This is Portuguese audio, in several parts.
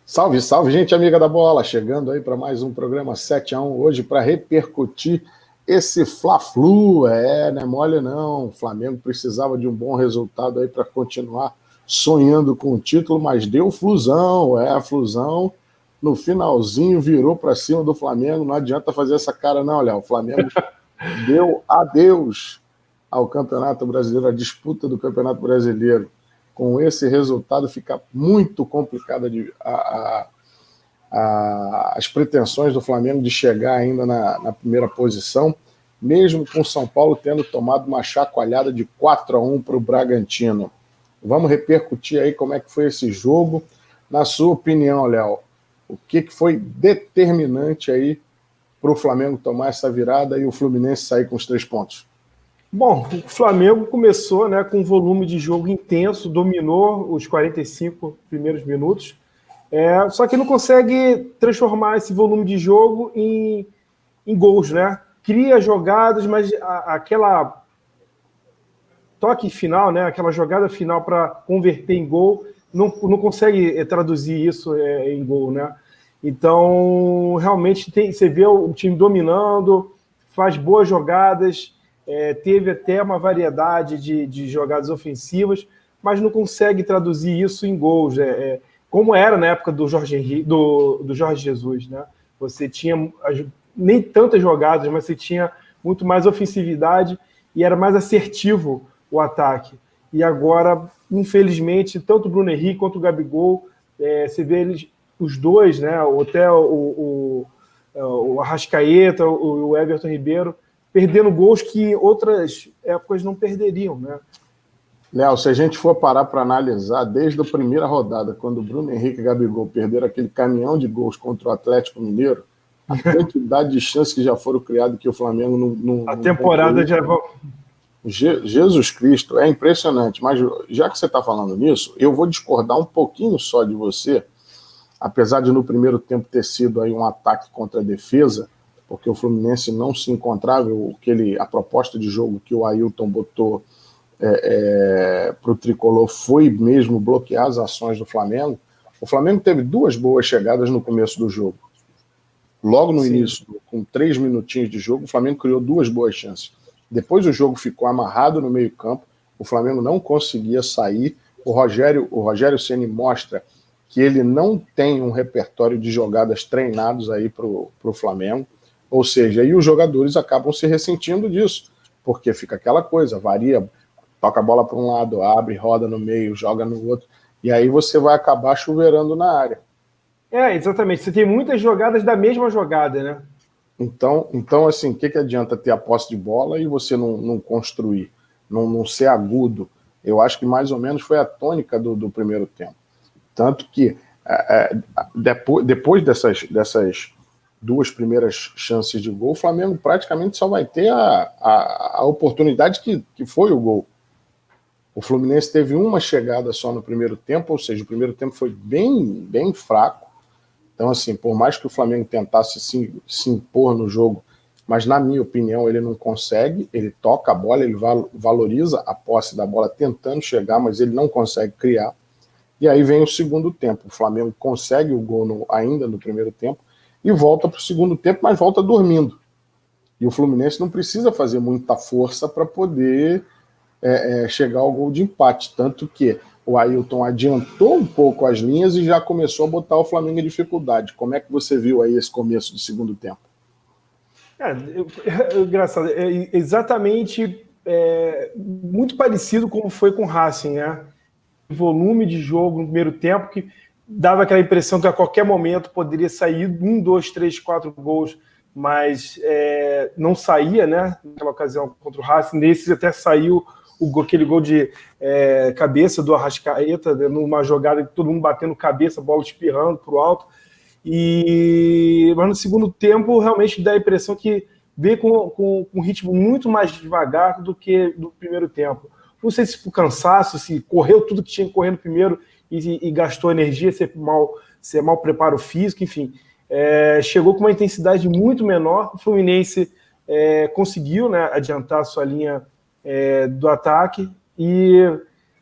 Salve, salve, gente amiga da bola, chegando aí para mais um programa 7-1 hoje para repercutir esse Fla-Flu. Não é mole não, o Flamengo precisava de um bom resultado aí para continuar sonhando com o título, mas deu flusão, a flusão no finalzinho virou para cima do Flamengo, não adianta fazer essa cara não, Léo, o Flamengo deu adeus ao Campeonato Brasileiro, a disputa do Campeonato Brasileiro. Com esse resultado fica muito complicada as pretensões do Flamengo de chegar ainda na primeira posição, mesmo com o São Paulo tendo tomado uma chacoalhada de 4-1 para o Bragantino. Vamos repercutir aí como é que foi esse jogo. Na sua opinião, Léo, o que foi determinante aí para o Flamengo tomar essa virada e o Fluminense sair com os 3 pontos? Bom, o Flamengo começou, né, com um volume de jogo intenso, dominou os 45 primeiros minutos, só que não consegue transformar esse volume de jogo em gols, né? Cria jogadas, mas aquela toque final, né, aquela jogada final para converter em gol, não consegue traduzir isso em gol, né? Então, realmente, você vê o time dominando, faz boas jogadas, teve até uma variedade de jogadas ofensivas, mas não consegue traduzir isso em gols, como era na época do Jorge Jesus, né? Você tinha nem tantas jogadas, mas você tinha muito mais ofensividade e era mais assertivo o ataque. E agora, infelizmente, tanto o Bruno Henrique quanto o Gabigol, você vê eles, os dois, né? Até o Arrascaeta, o Everton Ribeiro, perdendo gols que em outras épocas não perderiam, né? Léo, se a gente for parar para analisar, desde a primeira rodada, quando o Bruno Henrique e Gabigol perderam aquele caminhão de gols contra o Atlético Mineiro, a quantidade de chances que já foram criadas que o Flamengo não... A temporada já... Jesus Cristo, é impressionante. Mas já que você está falando nisso, eu vou discordar um pouquinho só de você, apesar de no primeiro tempo ter sido aí um ataque contra a defesa, porque o Fluminense não se encontrava, a proposta de jogo que o Ailton botou para o Tricolor foi mesmo bloquear as ações do Flamengo. O Flamengo teve 2 boas chegadas no começo do jogo. Logo no início, com 3 minutinhos de jogo, o Flamengo criou 2 boas chances. Depois o jogo ficou amarrado no meio campo, o Flamengo não conseguia sair, o Rogério Ceni mostra que ele não tem um repertório de jogadas treinados aí para o Flamengo, ou seja, aí os jogadores acabam se ressentindo disso, porque fica aquela coisa, varia, toca a bola para um lado, abre, roda no meio, joga no outro, e aí você vai acabar chuveirando na área. Exatamente, você tem muitas jogadas da mesma jogada, né? Então assim, o que adianta ter a posse de bola e você não construir, não ser agudo? Eu acho que mais ou menos foi a tônica do primeiro tempo. Tanto que depois dessas 2 primeiras chances de gol, o Flamengo praticamente só vai ter a oportunidade que foi o gol. O Fluminense teve uma chegada só no primeiro tempo, ou seja, o primeiro tempo foi bem fraco. Então, assim, por mais que o Flamengo tentasse se impor no jogo, mas na minha opinião ele não consegue, ele toca a bola, ele valoriza a posse da bola tentando chegar, mas ele não consegue criar. E aí vem o segundo tempo, o Flamengo consegue o gol ainda no primeiro tempo e volta para o segundo tempo, mas volta dormindo. E o Fluminense não precisa fazer muita força para poder chegar ao gol de empate, tanto que o Ailton adiantou um pouco as linhas e já começou a botar o Flamengo em dificuldade. Como é que você viu aí esse começo do segundo tempo? Engraçado, exatamente muito parecido como foi com o Racing, né? Volume de jogo no primeiro tempo que dava aquela impressão que a qualquer momento poderia sair 1, 2, 3, 4 gols, mas não saía, né? Naquela ocasião contra o Racing, nesse até saiu aquele gol de cabeça do Arrascaeta, numa jogada que todo mundo batendo cabeça, bola espirrando para o alto. Mas no segundo tempo, realmente dá a impressão que veio com um ritmo muito mais devagar do que no primeiro tempo. Não sei se por cansaço, se correu tudo que tinha que correr no primeiro e gastou energia, se é mau preparo físico, enfim. Chegou com uma intensidade muito menor. O Fluminense conseguiu, né, adiantar a sua linha do ataque e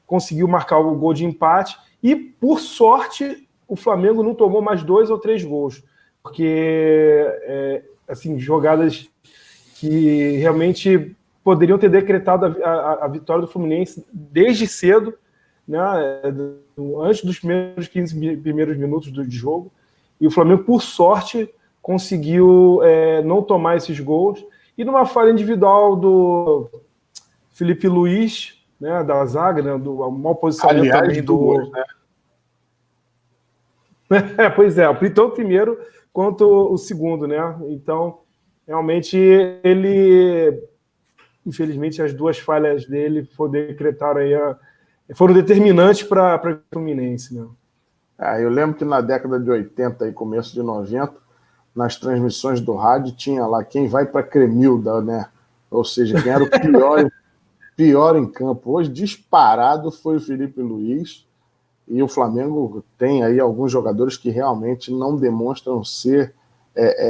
conseguiu marcar o gol de empate. E, por sorte, o Flamengo não tomou mais 2 ou 3 gols, porque assim, jogadas que realmente poderiam ter decretado a vitória do Fluminense desde cedo, né, antes dos primeiros 15 primeiros minutos de jogo, e o Flamengo, por sorte, conseguiu não tomar esses gols, e numa falha individual do Felipe Luiz, né, da zaga, né, do mau posicionamento também do... Gols, né? Pois é, tanto o primeiro quanto o segundo, né? Então, realmente, infelizmente, as 2 falhas dele foram determinantes para o Fluminense, né? Eu lembro que na década de 80 e começo de 90, nas transmissões do rádio, tinha lá quem vai para Cremilda, né? Ou seja, quem era o pior em campo. Hoje, disparado, foi o Felipe Luiz, e o Flamengo tem aí alguns jogadores que realmente não demonstram ser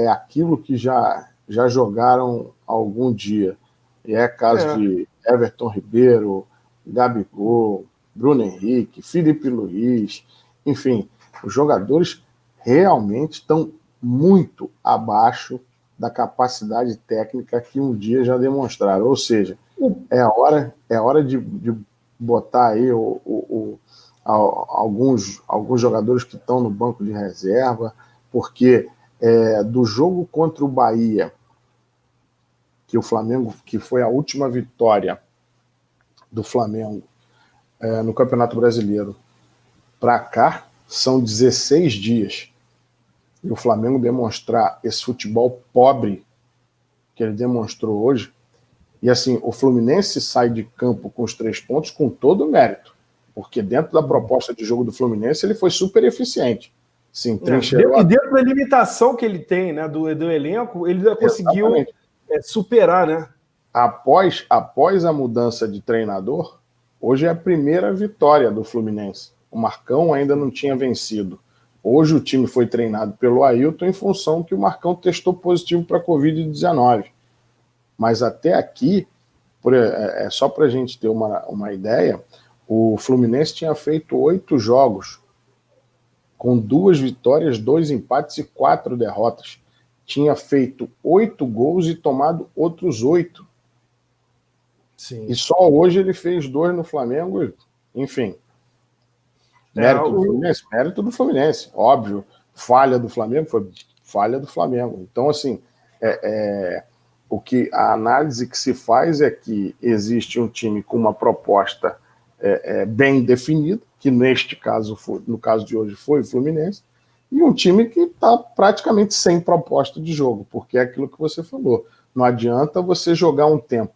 aquilo que já jogaram algum dia. E é caso de Everton Ribeiro, Gabigol, Bruno Henrique, Felipe Luiz, enfim, os jogadores realmente estão muito abaixo da capacidade técnica que um dia já demonstraram. Ou seja, é hora de botar aí alguns jogadores que estão no banco de reserva, porque do jogo contra o Bahia, que o Flamengo, que foi a última vitória do Flamengo no Campeonato Brasileiro, para cá, são 16 dias. E o Flamengo demonstrar esse futebol pobre que ele demonstrou hoje, e assim, o Fluminense sai de campo com os 3 pontos com todo o mérito, porque dentro da proposta de jogo do Fluminense ele foi super eficiente. Sim, e dentro da limitação que ele tem, né, do elenco, ele já conseguiu superar, né? Após a mudança de treinador, hoje é a primeira vitória do Fluminense. O Marcão ainda não tinha vencido. Hoje o time foi treinado pelo Ailton em função que o Marcão testou positivo para a Covid-19. Mas até aqui, só para a gente ter uma ideia, o Fluminense tinha feito 8 jogos, com 2 vitórias, 2 empates e 4 derrotas. Tinha feito 8 gols e tomado outros 8. Sim. E só hoje ele fez 2 no Flamengo, enfim. Mérito do Fluminense, óbvio. Falha do Flamengo foi falha do Flamengo. Então, assim, a análise que se faz é que existe um time com uma proposta bem definida, que neste caso, no caso de hoje, foi o Fluminense, e um time que está praticamente sem proposta de jogo, porque é aquilo que você falou. Não adianta você jogar um tempo.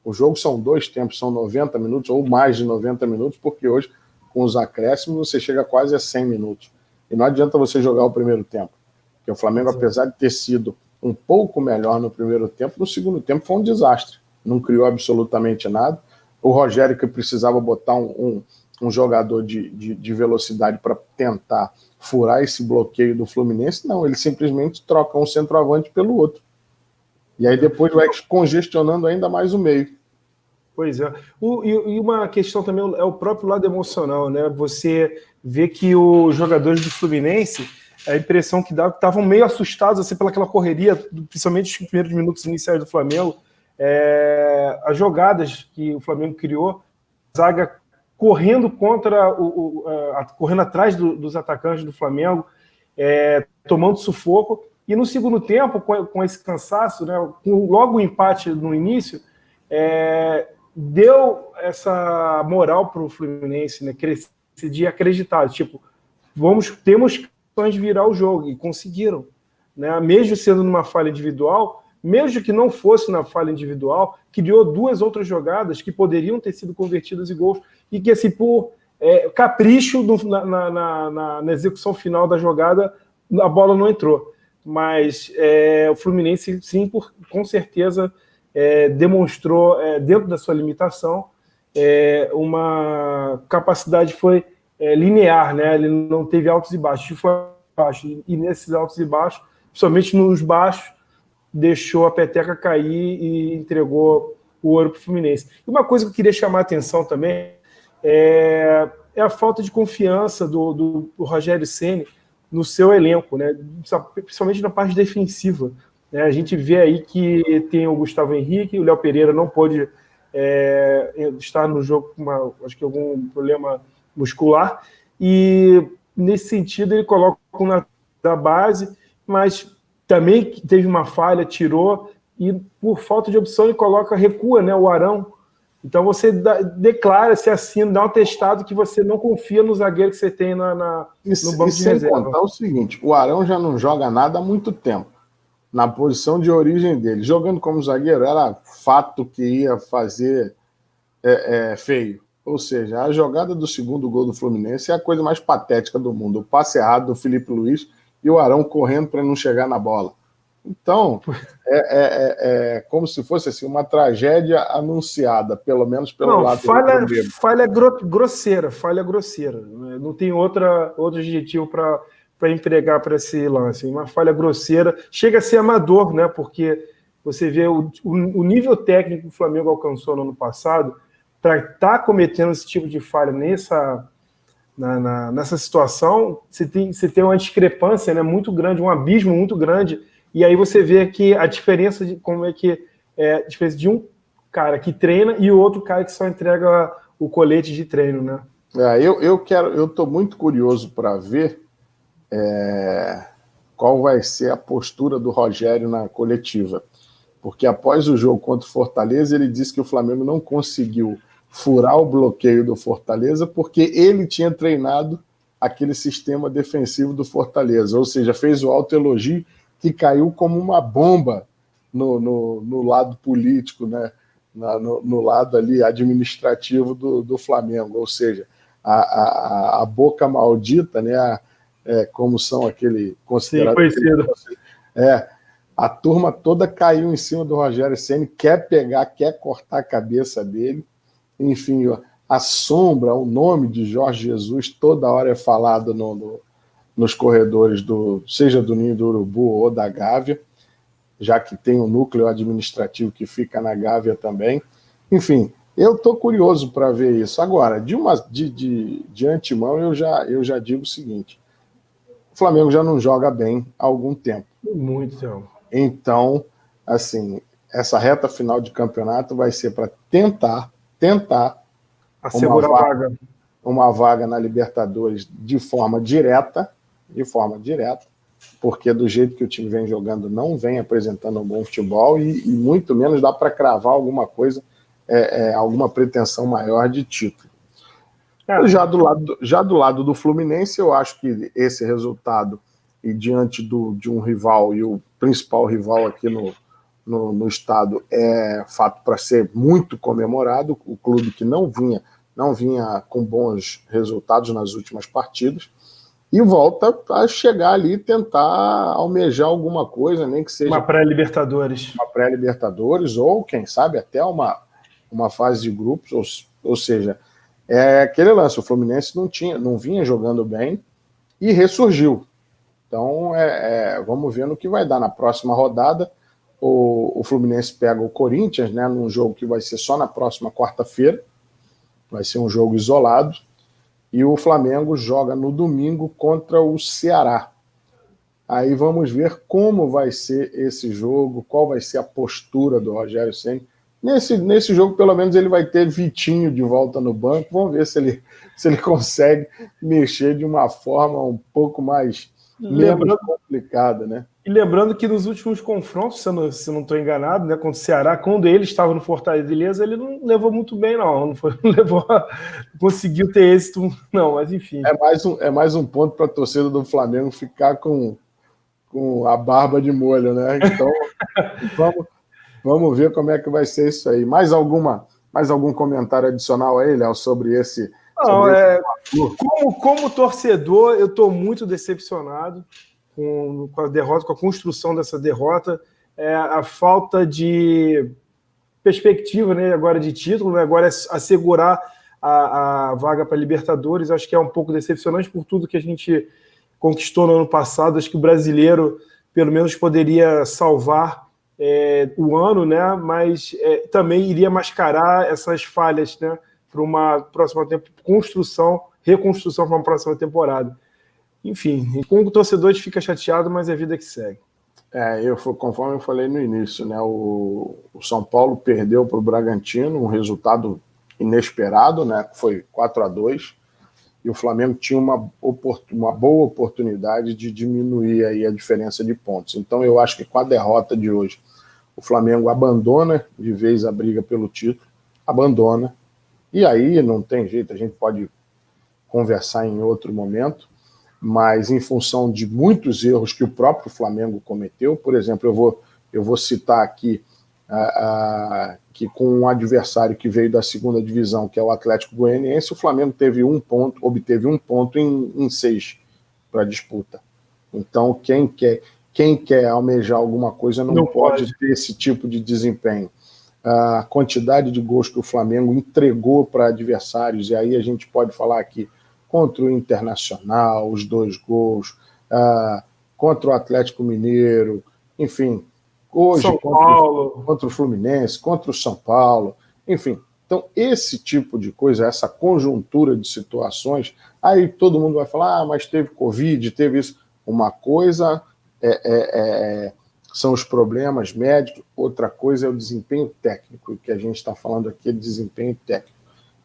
O jogo são 2 tempos, são 90 minutos, ou mais de 90 minutos, porque hoje, com os acréscimos, você chega quase a 100 minutos. E não adianta você jogar o primeiro tempo. Porque o Flamengo, apesar de ter sido um pouco melhor no primeiro tempo, no segundo tempo foi um desastre. Não criou absolutamente nada. O Rogério, que precisava botar um jogador de velocidade para tentar furar esse bloqueio do Fluminense, não, ele simplesmente troca um centroavante pelo outro. E aí depois vai congestionando ainda mais o meio. Pois é. E uma questão também é o próprio lado emocional, né? Você vê que os jogadores do Fluminense, a impressão que dá, estavam meio assustados assim, pelaquela correria, principalmente nos primeiros minutos iniciais do Flamengo. As jogadas que o Flamengo criou, a zaga correndo correndo atrás dos atacantes do Flamengo, tomando sufoco. E no segundo tempo, com esse cansaço, né, com logo o empate no início, deu essa moral para o Fluminense, né, crescer de acreditar, tipo, temos condições de virar o jogo, e conseguiram, né, mesmo sendo numa falha individual, mesmo que não fosse na falha individual, criou 2 outras jogadas que poderiam ter sido convertidas em gols, e que, assim, por capricho na execução final da jogada, a bola não entrou. Mas o Fluminense, sim, com certeza, demonstrou, dentro da sua limitação, uma capacidade foi linear, né? Ele não teve altos e baixos, e nesses altos e baixos, principalmente nos baixos, deixou a peteca cair e entregou o ouro para o Fluminense. E uma coisa que eu queria chamar a atenção também é a falta de confiança do Rogério Ceni no seu elenco, né? Principalmente na parte defensiva. Né? A gente vê aí que tem o Gustavo Henrique, o Léo Pereira não pôde estar no jogo com acho que algum problema muscular, e nesse sentido ele coloca um da base, mas também teve uma falha, tirou, e por falta de opção ele recua, né, o Arão. Então você declara, se assina, dá um testado que você não confia no zagueiro que você tem no banco de reserva. Sem contar o seguinte, o Arão já não joga nada há muito tempo, na posição de origem dele. Jogando como zagueiro, era fato que ia fazer feio. Ou seja, a jogada do segundo gol do Fluminense é a coisa mais patética do mundo. O passe errado do Felipe Luiz e o Arão correndo para não chegar na bola. Então, é como se fosse assim, uma tragédia anunciada, pelo menos pelo lado do falha grosseira. Não tem outro adjetivo para empregar para esse lance. Uma falha grosseira. Chega a ser amador, né? Porque você vê o nível técnico que o Flamengo alcançou no ano passado, para estar cometendo esse tipo de falha nessa situação, você tem uma discrepância, né, muito grande, um abismo muito grande, e aí você vê que a diferença de como é que a diferença de um cara que treina e o outro cara que só entrega o colete de treino, né? Eu estou muito curioso para ver qual vai ser a postura do Rogério na coletiva, porque após o jogo contra o Fortaleza ele disse que o Flamengo não conseguiu furar o bloqueio do Fortaleza porque ele tinha treinado aquele sistema defensivo do Fortaleza, ou seja, fez o autoelogio que caiu como uma bomba no lado político, né? No lado ali administrativo do Flamengo, ou seja, a boca maldita, né? Como são aquele considerado. Sim, conhecido. A turma toda caiu em cima do Rogério Ceni, quer cortar a cabeça dele. Enfim, a sombra, o nome de Jorge Jesus toda hora é falado nos corredores, seja do Ninho do Urubu ou da Gávea, já que tem um núcleo administrativo que fica na Gávea também. Enfim, eu estou curioso para ver isso. Agora, de antemão, eu já digo o seguinte: o Flamengo já não joga bem há algum tempo. Muito tempo. Então, assim, essa reta final de campeonato vai ser para tentar assegurar uma vaga na Libertadores de forma direta, porque do jeito que o time vem jogando não vem apresentando um bom futebol e muito menos dá para cravar alguma coisa, alguma pretensão maior de título. Já do lado do Fluminense, eu acho que esse resultado, e diante de um rival, e o principal rival aqui no estado, é fato para ser muito comemorado. O clube que não vinha com bons resultados nas últimas partidas, e volta a chegar ali e tentar almejar alguma coisa, nem que seja uma pré-Libertadores. Uma pré-Libertadores, ou quem sabe até uma fase de grupos, ou seja, aquele lance, o Fluminense não vinha jogando bem e ressurgiu. Então, vamos ver no que vai dar na próxima rodada. O Fluminense pega o Corinthians, né, num jogo que vai ser só na próxima quarta-feira, vai ser um jogo isolado, e o Flamengo joga no domingo contra o Ceará. Aí vamos ver como vai ser esse jogo, qual vai ser a postura do Rogério Ceni. Nesse jogo, pelo menos, ele vai ter Vitinho de volta no banco. Vamos ver se ele consegue mexer de uma forma um pouco menos complicada, né? E lembrando que nos últimos confrontos, se eu não estou enganado, né, contra o Ceará, quando ele estava no Fortaleza, ele não levou muito bem, não conseguiu ter êxito, não, mas enfim. É mais um ponto para a torcida do Flamengo ficar com a barba de molho, né? Então, vamos ver como é que vai ser isso aí. Mais algum comentário adicional aí, Léo, sobre esse... Como torcedor, eu estou muito decepcionado com a derrota, com a construção dessa derrota, a falta de perspectiva, né, agora de título, né, agora assegurar a vaga para a Libertadores. Acho que é um pouco decepcionante por tudo que a gente conquistou no ano passado. Acho que o brasileiro, pelo menos, poderia salvar o ano, né, mas também iria mascarar essas falhas, né, para uma próxima construção reconstrução para uma próxima temporada. Enfim, com o torcedor a gente fica chateado, mas é a vida que segue. Conforme eu falei no início, né, o São Paulo perdeu para o Bragantino, um resultado inesperado, né, foi 4-2, e o Flamengo tinha uma boa oportunidade de diminuir aí a diferença de pontos. Então eu acho que com a derrota de hoje, o Flamengo abandona de vez a briga pelo título, abandona, e aí não tem jeito, a gente pode conversar em outro momento, mas em função de muitos erros que o próprio Flamengo cometeu, por exemplo, eu vou citar aqui que com um adversário que veio da segunda divisão, que é o Atlético Goianiense, o Flamengo obteve um ponto em 6 para a disputa. Então, quem quer almejar alguma coisa não pode ter esse tipo de desempenho. A quantidade de gols que o Flamengo entregou para adversários, e aí a gente pode falar aqui contra o Internacional, os 2 gols, contra o Atlético Mineiro, enfim, hoje contra o Fluminense, contra o São Paulo, enfim. Então, esse tipo de coisa, essa conjuntura de situações, aí todo mundo vai falar, mas teve Covid, teve isso. Uma coisa são os problemas médicos, outra coisa é o desempenho técnico, e o que a gente está falando aqui é desempenho técnico.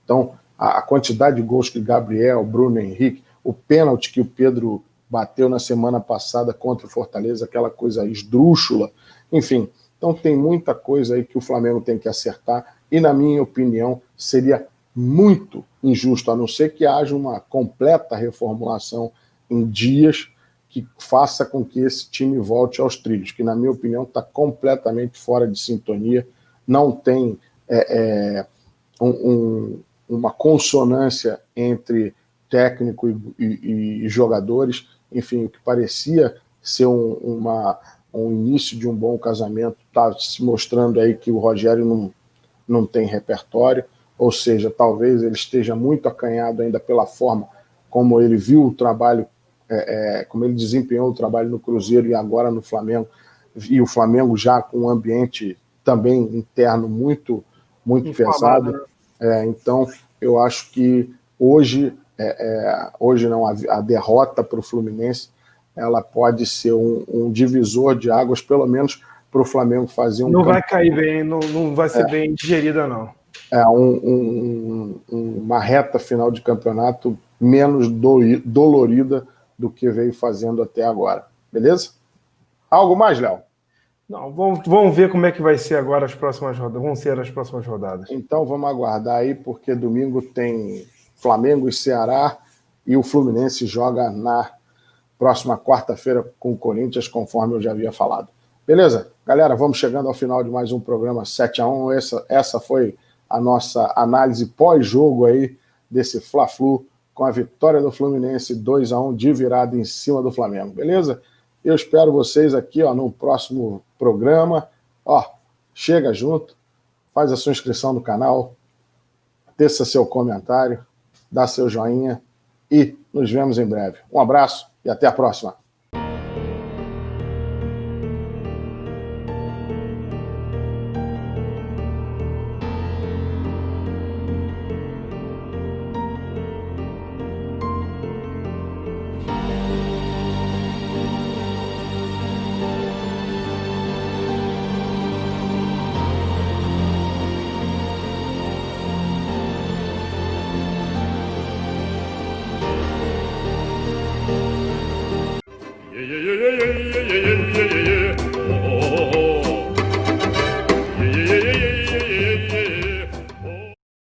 Então, a quantidade de gols que Gabriel, Bruno Henrique, o pênalti que o Pedro bateu na semana passada contra o Fortaleza, aquela coisa esdrúxula, enfim. Então tem muita coisa aí que o Flamengo tem que acertar, e na minha opinião seria muito injusto, a não ser que haja uma completa reformulação em dias que faça com que esse time volte aos trilhos, que na minha opinião está completamente fora de sintonia, não tem uma consonância entre técnico e jogadores, enfim, o que parecia ser um início de um bom casamento, está se mostrando aí que o Rogério não tem repertório, ou seja, talvez ele esteja muito acanhado ainda pela forma como ele viu o trabalho, como ele desempenhou o trabalho no Cruzeiro e agora no Flamengo, e o Flamengo já com um ambiente também interno muito pesado. Então, eu acho que hoje não, a derrota para o Fluminense, ela pode ser um divisor de águas, pelo menos para o Flamengo fazer Não vai cair bem, não vai ser bem digerida, não. Uma reta final de campeonato menos dolorida do que veio fazendo até agora. Beleza? Algo mais, Léo? Não, vamos ver como é que vai ser agora as próximas rodadas. Vão ser as próximas rodadas. Então vamos aguardar aí, porque domingo tem Flamengo e Ceará, e o Fluminense joga na próxima quarta-feira com o Corinthians, conforme eu já havia falado. Beleza? Galera, vamos chegando ao final de mais um programa 7-1. Essa foi a nossa análise pós-jogo aí desse Fla-Flu, com a vitória do Fluminense 2-1 de virada em cima do Flamengo. Beleza? Eu espero vocês aqui no próximo programa. Chega junto, faz a sua inscrição no canal, teça seu comentário, dá seu joinha e nos vemos em breve. Um abraço e até a próxima. yeah, yeah, yeah, yeah, yeah, yeah.